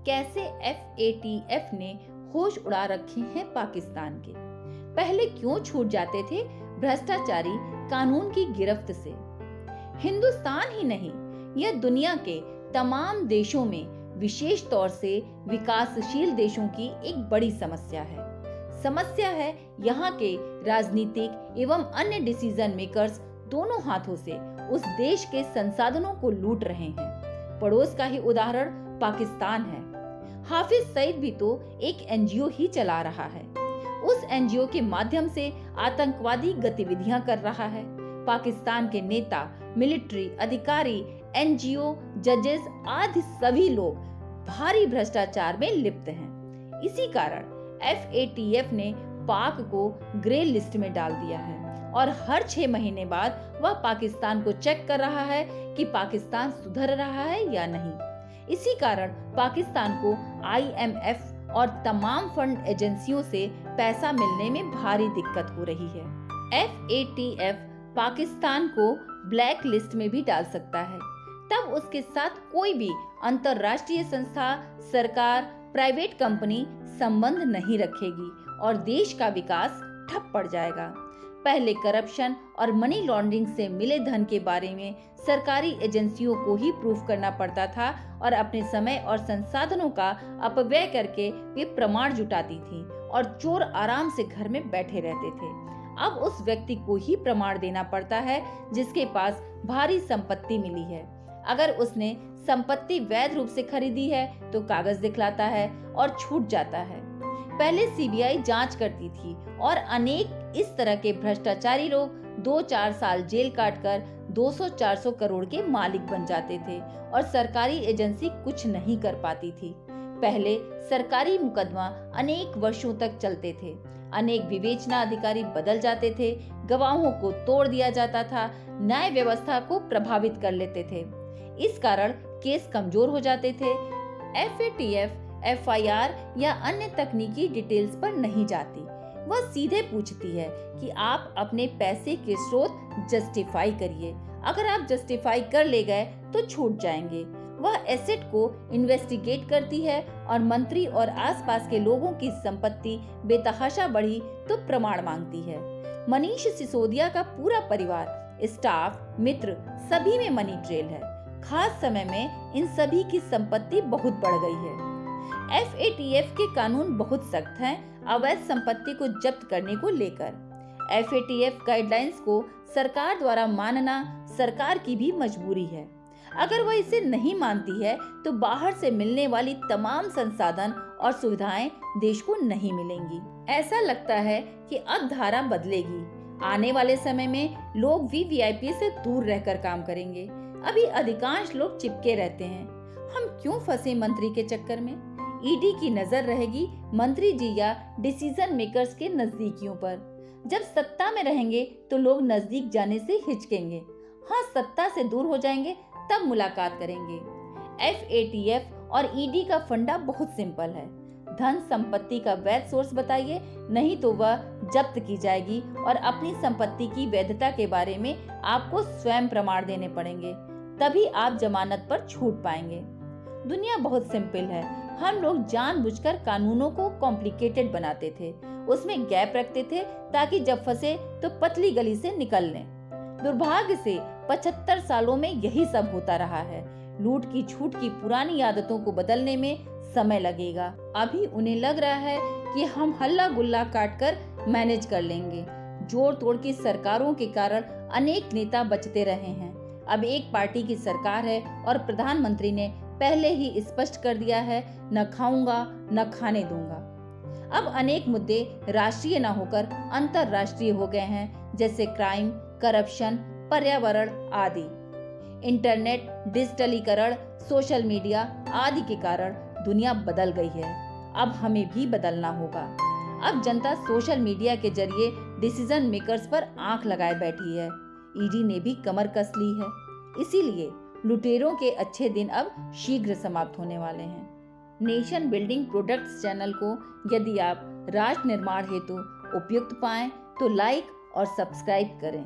कैसे FATF ने होश उड़ा रखे हैं पाकिस्तान के। पहले क्यों छूट जाते थे भ्रष्टाचारी कानून की गिरफ्त से। हिंदुस्तान ही नहीं, यह दुनिया के तमाम देशों में, विशेष तौर से विकासशील देशों की एक बड़ी समस्या है यहाँ के राजनीतिक एवं अन्य डिसीजन मेकर्स दोनों हाथों से उस देश के संसाधनों को लूट रहे हैं। पड़ोस का ही उदाहरण पाकिस्तान है। हाफिज सईद भी तो एक NGO ही चला रहा है। उस NGO के माध्यम से आतंकवादी गतिविधियां कर रहा है। पाकिस्तान के नेता, मिलिट्री अधिकारी, NGO, जजेस आदि सभी लोग भारी भ्रष्टाचार में लिप्त हैं। इसी कारण FATF ने पाक को ग्रे लिस्ट में डाल दिया है और हर 6 महीने बाद वह पाकिस्तान को चेक कर रहा है कि पाकिस्तान सुधर रहा है या नहीं। इसी कारण पाकिस्तान को IMF और तमाम फंड एजेंसियों से पैसा मिलने में भारी दिक्कत हो रही है। FATF पाकिस्तान को ब्लैक लिस्ट में भी डाल सकता है। तब उसके साथ कोई भी अंतर्राष्ट्रीय संस्था, सरकार, प्राइवेट कंपनी संबंध नहीं रखेगी और देश का विकास ठप पड़ जाएगा। पहले करप्शन और मनी लॉन्ड्रिंग से मिले धन के बारे में सरकारी एजेंसियों को ही प्रूफ करना पड़ता था और अपने समय और संसाधनों का अपव्यय करके वे प्रमाण जुटाती थी और चोर आराम से घर में बैठे रहते थे। अब उस व्यक्ति को ही प्रमाण देना पड़ता है जिसके पास भारी संपत्ति मिली है। अगर उसने संपत्ति वैध रूप से खरीदी है तो कागज दिखलाता है और छूट जाता है। पहले CBI जांच करती थी और अनेक इस तरह के भ्रष्टाचारी लोग 2-4 साल जेल काटकर 200-400 करोड़ के मालिक बन जाते थे और सरकारी एजेंसी कुछ नहीं कर पाती थी। पहले सरकारी मुकदमा अनेक वर्षों तक चलते थे। अनेक विवेचना अधिकारी बदल जाते थे, गवाहों को तोड़ दिया जाता था, न्याय व्यवस्था को प्रभावित कर लेते थे। इस कारण केस कमजोर हो जाते थे। FATF FIR या अन्य तकनीकी डिटेल्स पर नहीं जाती। वह सीधे पूछती है कि आप अपने पैसे के स्रोत जस्टिफाई करिए। अगर आप जस्टिफाई कर ले गए तो छूट जाएंगे। वह एसेट को इन्वेस्टिगेट करती है और मंत्री और आसपास के लोगों की संपत्ति बेतहाशा बढ़ी तो प्रमाण मांगती है। मनीष सिसोदिया का पूरा परिवार, स्टाफ, मित्र सभी में मनी ट्रेल है। खास समय में इन सभी की संपत्ति बहुत बढ़ गई है। FATF के कानून बहुत सख्त हैं अवैध संपत्ति को जब्त करने को लेकर। FATF गाइडलाइंस को सरकार द्वारा मानना सरकार की भी मजबूरी है। अगर वह इसे नहीं मानती है तो बाहर से मिलने वाली तमाम संसाधन और सुविधाएं देश को नहीं मिलेंगी। ऐसा लगता है कि अब धारा बदलेगी। आने वाले समय में लोग VVIP से दूर रहकर काम करेंगे। अभी अधिकांश लोग चिपके रहते हैं। हम क्यों फंसे मंत्री के चक्कर में? ED की नजर रहेगी मंत्री जी या डिसीजन मेकर्स के नजदीकियों पर। जब सत्ता में रहेंगे तो लोग नजदीक जाने से हिचकेंगे। हाँ, सत्ता से दूर हो जाएंगे तब मुलाकात करेंगे। FATF और ED का फंडा बहुत सिंपल है। धन संपत्ति का वैध सोर्स बताइए, नहीं तो वह जब्त की जाएगी और अपनी संपत्ति की वैधता के बारे में आपको स्वयं प्रमाण देने पड़ेंगे। तभी आप जमानत पर छूट पाएंगे। दुनिया बहुत सिंपल है। हम लोग जानबूझकर कानूनों को कॉम्प्लिकेटेड बनाते थे, उसमें गैप रखते थे ताकि जब फंसे तो पतली गली से निकल लें। दुर्भाग्य से 75 सालों में यही सब होता रहा है। लूट की छूट की पुरानी आदतों को बदलने में समय लगेगा। अभी उन्हें लग रहा है कि हम हल्ला गुल्ला काटकर मैनेज कर लेंगे। जोड़ तोड़ की सरकारों के कारण अनेक नेता बचते रहे हैं। अब एक पार्टी की सरकार है और प्रधानमंत्री ने पहले ही स्पष्ट कर दिया है, न खाऊंगा न खाने दूंगा। अब अनेक मुद्दे राष्ट्रीय न होकर अंतर्राष्ट्रीय हो गए हैं, जैसे क्राइम, करप्शन, पर्यावरण आदि। इंटरनेट, डिजिटलीकरण, सोशल मीडिया आदि के कारण दुनिया बदल गई है। अब हमें भी बदलना होगा। अब जनता सोशल मीडिया के जरिए डिसीजन मेकर्स पर आंख लगाए बैठी है। ED ने भी कमर कस ली है। इसीलिए लुटेरों के अच्छे दिन अब शीघ्र समाप्त होने वाले हैं। नेशन बिल्डिंग प्रोडक्ट्स चैनल को यदि आप राष्ट्र निर्माण हेतु उपयुक्त पाएं तो लाइक और सब्सक्राइब करें।